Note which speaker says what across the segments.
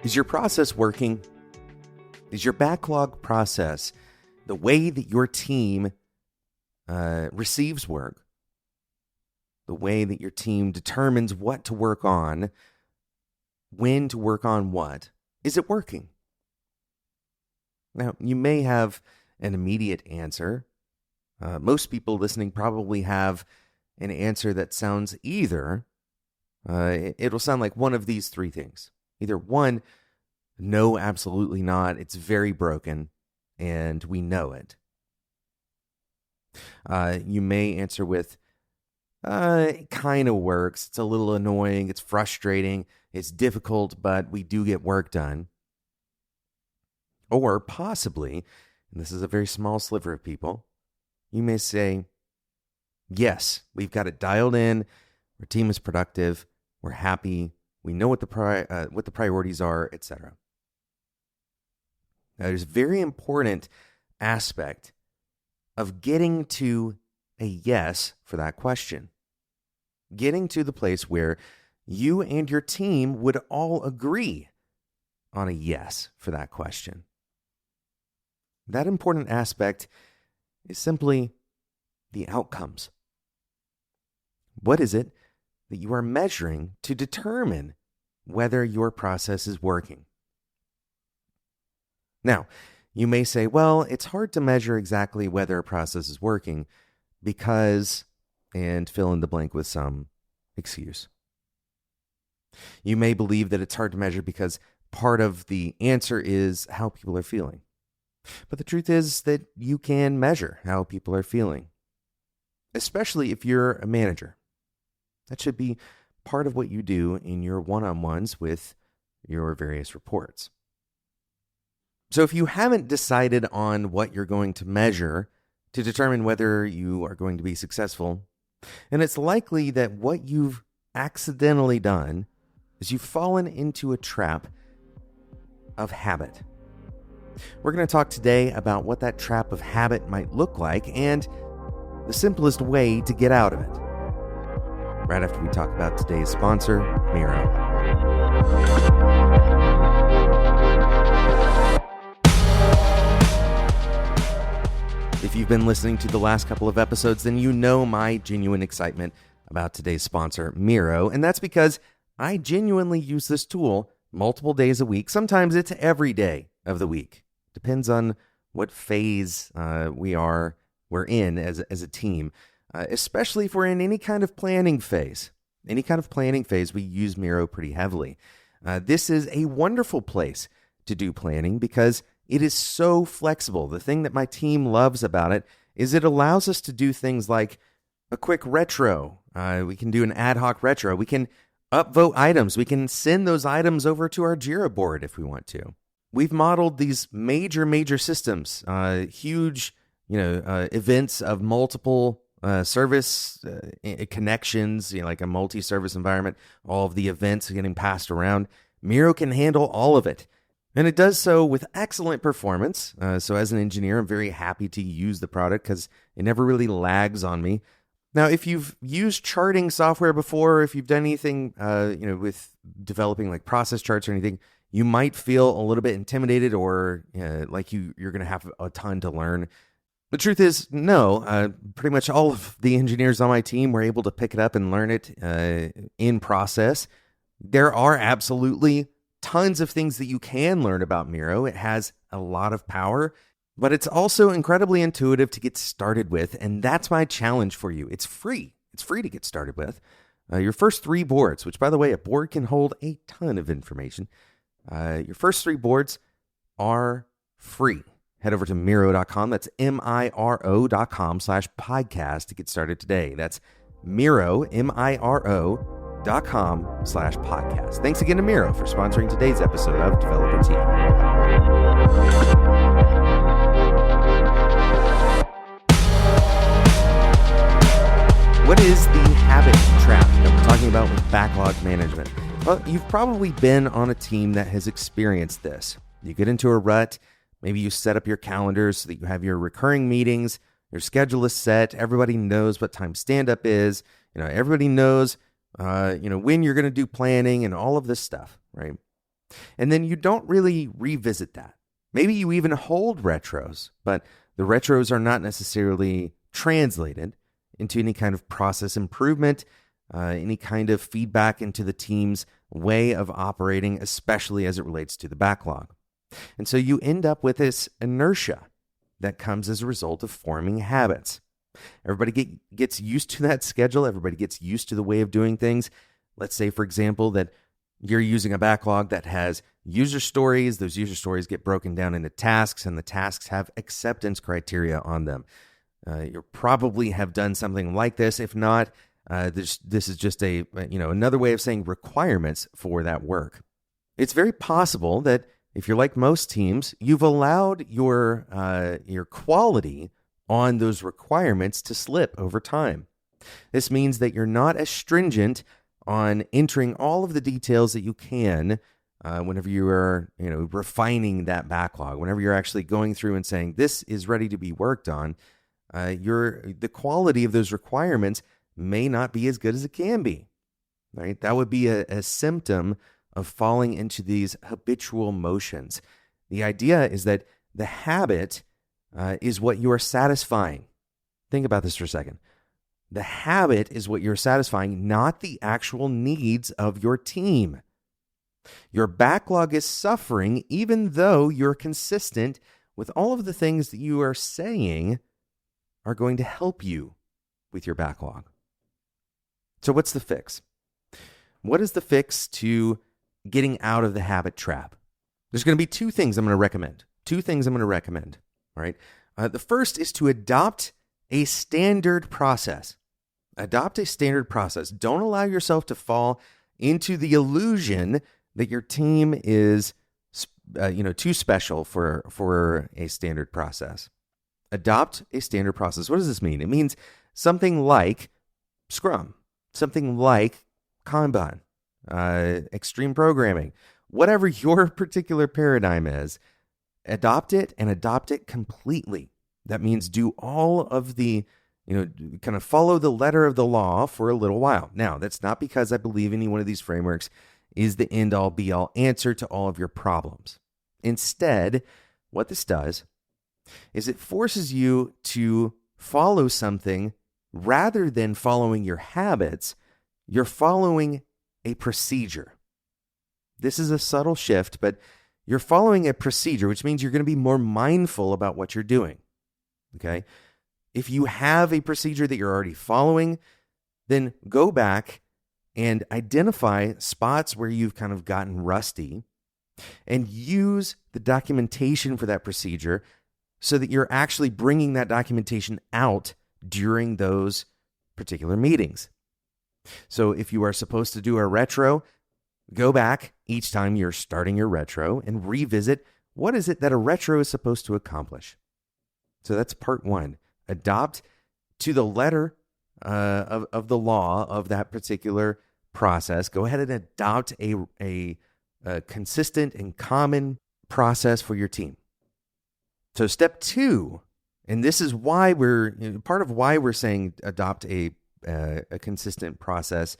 Speaker 1: Is your process working? Is your backlog process the way that your team receives work? The way that your team determines what to work on, when to work on what? Is it working? Now, you may have an immediate answer. Most people listening probably have an answer that sounds either, it'll sound like one of these three things. Either one, no, absolutely not. It's very broken, and we know it. You may answer with, it kind of works. It's a little annoying. It's frustrating. It's difficult, but we do get work done. Or possibly, and this is a very small sliver of people, you may say, yes, we've got it dialed in. Our team is productive. We're happy. We know what the priorities are, etc. Now, there's a very important aspect of getting to a yes for that question. Getting to the place where you and your team would all agree on a yes for that question. That important aspect is simply the outcomes. What is it that you are measuring to determine whether your process is working? Now, you may say, well, it's hard to measure exactly whether a process is working because, and fill in the blank with some excuse. You may believe that it's hard to measure because part of the answer is how people are feeling. But the truth is that you can measure how people are feeling, especially if you're a manager. That should be part of what you do in your one-on-ones with your various reports. So if you haven't decided on what you're going to measure to determine whether you are going to be successful, and it's likely that what you've accidentally done is you've fallen into a trap of habit. We're going to talk today about what that trap of habit might look like and the simplest way to get out of it. Right after we talk about today's sponsor, Miro. If you've been listening to the last couple of episodes, then you know my genuine excitement about today's sponsor, Miro, and that's because I genuinely use this tool multiple days a week. Sometimes it's every day of the week. Depends on what phase we're in as a team, especially if we're in any kind of planning phase. Any kind of planning phase, we use Miro pretty heavily. This is a wonderful place to do planning because it is so flexible. The thing that my team loves about it is it allows us to do things like a quick retro. We can do an ad hoc retro. We can upvote items. We can send those items over to our Jira board if we want to. We've modeled these major systems, huge, events of multiple service connections, like a multi-service environment. All of the events are getting passed around. Miro can handle all of it. And it does so with excellent performance. So as an engineer, I'm very happy to use the product because it never really lags on me. Now, if you've used charting software before, if you've done anything, with developing like process charts or anything, you might feel a little bit intimidated or like you're going to have a ton to learn. The truth is, no. Pretty much all of the engineers on my team were able to pick it up and learn it in process. There are absolutely tons of things that you can learn about Miro. It has a lot of power, but it's also incredibly intuitive to get started with, and that's my challenge for you. It's free. It's free to get started with. Your first 3 boards, which, by the way, a board can hold a ton of information. Your first 3 boards are free. Head over to Miro.com. That's Miro.com/podcast to get started today. That's Miro, Miro.com/podcast. Thanks again to Miro for sponsoring today's episode of Developer Tea. What is the habit trap that we're talking about with backlog management? Well, you've probably been on a team that has experienced this. You get into a rut. Maybe you set up your calendars so that you have your recurring meetings. Your schedule is set. Everybody knows what time stand-up is. Everybody knows, when you're going to do planning and all of this stuff, right? And then you don't really revisit that. Maybe you even hold retros, but the retros are not necessarily translated into any kind of process improvement, any kind of feedback into the team's way of operating, especially as it relates to the backlog. And so you end up with this inertia that comes as a result of forming habits. Everybody gets used to that schedule. Everybody gets used to the way of doing things. Let's say, for example, that you're using a backlog that has user stories. Those user stories get broken down into tasks, and the tasks have acceptance criteria on them. You probably have done something like this. If not, this is just another way of saying requirements for that work. It's very possible that if you're like most teams, you've allowed your quality on those requirements to slip over time. This means that you're not as stringent on entering all of the details that you can whenever you are refining that backlog. Whenever you're actually going through and saying this is ready to be worked on, the quality of those requirements may not be as good as it can be. Right? That would be a symptom of falling into these habitual motions. The idea is that the habit is what you are satisfying. Think about this for a second. The habit is what you're satisfying, not the actual needs of your team. Your backlog is suffering even though you're consistent with all of the things that you are saying are going to help you with your backlog. So what's the fix? What is the fix to getting out of the habit trap? There's going to be two things I'm going to recommend. All right. The first is to adopt a standard process. Adopt a standard process. Don't allow yourself to fall into the illusion that your team is, too special for a standard process. Adopt a standard process. What does this mean? It means something like Scrum, something like Kanban, extreme programming, whatever your particular paradigm is. Adopt it and adopt it completely. That means do all of the, kind of follow the letter of the law for a little while. Now, that's not because I believe any one of these frameworks is the end-all, be-all answer to all of your problems. Instead, what this does is it forces you to follow something rather than following your habits. You're following a procedure. This is a subtle shift, but you're following a procedure, which means you're going to be more mindful about what you're doing. Okay? If you have a procedure that you're already following, then go back and identify spots where you've kind of gotten rusty and use the documentation for that procedure so that you're actually bringing that documentation out during those particular meetings. So if you are supposed to do a retro, go back each time you're starting your retro and revisit what is it that a retro is supposed to accomplish. So that's part one. Adopt to the letter of the law of that particular process. Go ahead and adopt a consistent and common process for your team. So step two, and this is why part of why we're saying adopt a consistent process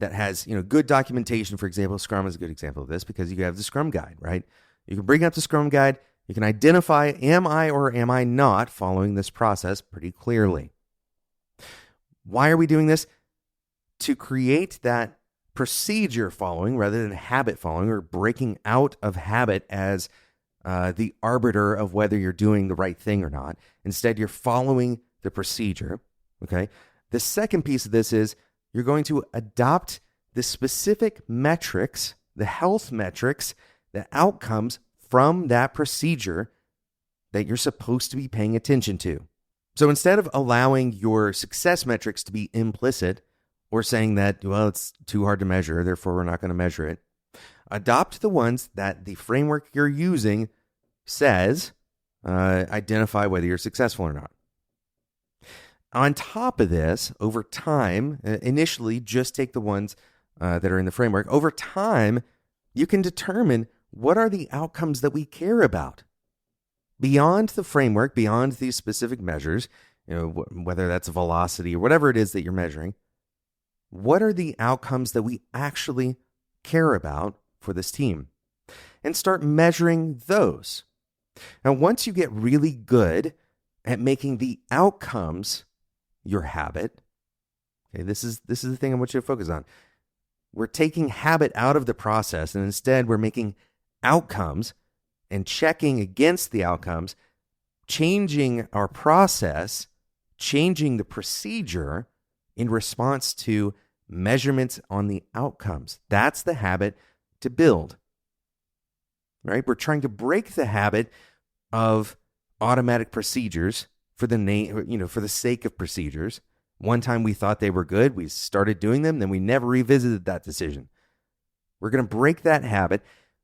Speaker 1: that has good documentation. For example, Scrum is a good example of this because you have the Scrum guide, right? You can bring up the Scrum guide. You can identify, am I or am I not following this process pretty clearly? Why are we doing this? To create that procedure following rather than habit following, or breaking out of habit as the arbiter of whether you're doing the right thing or not. Instead, you're following the procedure, okay? The second piece of this is you're going to adopt the specific metrics, the health metrics, the outcomes from that procedure that you're supposed to be paying attention to. So instead of allowing your success metrics to be implicit or saying that, well, it's too hard to measure, therefore we're not going to measure it, adopt the ones that the framework you're using says identify whether you're successful or not. On top of this, over time, initially just take the ones that are in the framework. Over time, you can determine what are the outcomes that we care about. Beyond the framework, beyond these specific measures, whether that's velocity or whatever it is that you're measuring, what are the outcomes that we actually care about for this team? and start measuring those. Now, once you get really good at making the outcomes your habit, okay, this is the thing I want you to focus on. We're taking habit out of the process, and instead we're making outcomes and checking against the outcomes, changing our process, changing the procedure in response to measurements on the outcomes. That's the habit to build, right? We're trying to break the habit of automatic procedures for the sake of procedures. One time we thought they were good, we started doing them, then we never revisited that decision. We're going to break that habit.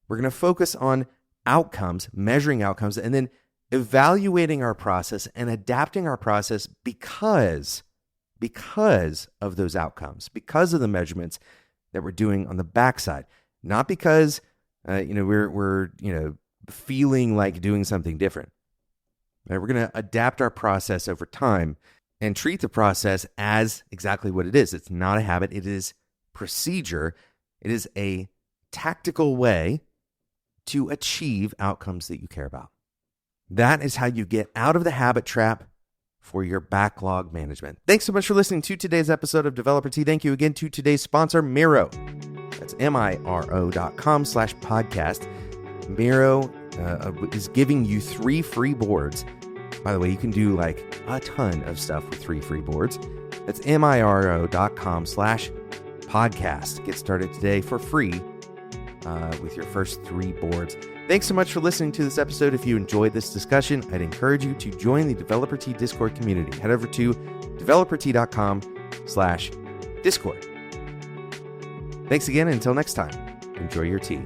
Speaker 1: We're going to focus on outcomes, measuring outcomes, and then evaluating our process and adapting our process because of those outcomes, because of the measurements that we're doing on the backside, not because we're feeling like doing something different. Right? We're going to adapt our process over time and treat the process as exactly what it is. It's not a habit. It is procedure. It is a tactical way to achieve outcomes that you care about. That is how you get out of the habit trap for your backlog management. Thanks so much for listening to today's episode of Developer Tea. Thank you again to today's sponsor, Miro. That's Miro.com/podcast. Miro is giving you 3 free boards. By the way, you can do like a ton of stuff with 3 free boards. That's Miro.com/podcast. Get started today for free with your first 3 boards. Thanks so much for listening to this episode. If you enjoyed this discussion, I'd encourage you to join the Developer Tea Discord community. Head over to developertea.com/Discord. Thanks again. Until next time, enjoy your tea.